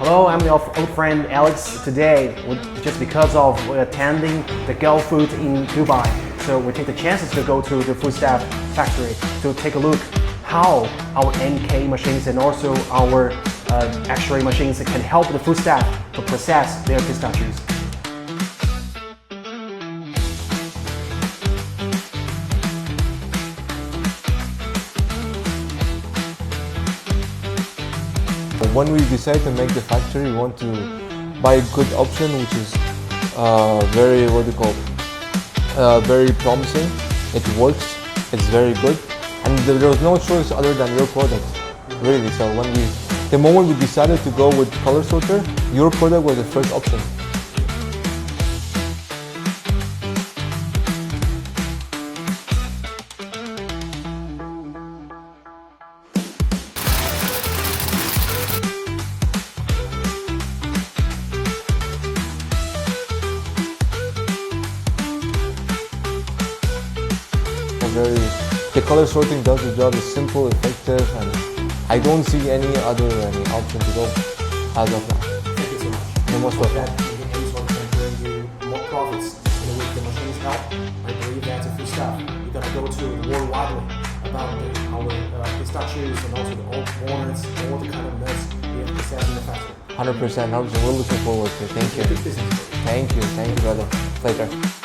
Hello, I'm your old friend Alex. Today, just because of attending the Gulfood in Dubai, so we take the chances to go to the food staff factory to take a look how our NK machines and also our X-ray machines can help the food staff to process their pistachios. When we decide to make the factory, we want to buy a good option, which is very promising. It works, it's very good, and there was no choice other than your product, really. So the moment we decided to go with color sorter, your product was the first option. The color sorting does the job, it's simple, effective, and I don't see any option to go as of now. Thank you so much. You're most welcome. Anysort can bring you more profits with the machine's help. I believe that the food staff, you're gonna go to worldwide about our pistachios and also the old walnuts, all the kind of nuts we have processed in the factory. 100%, we're looking forward to it. Thank you. Good business. Thank you, brother. Pleasure.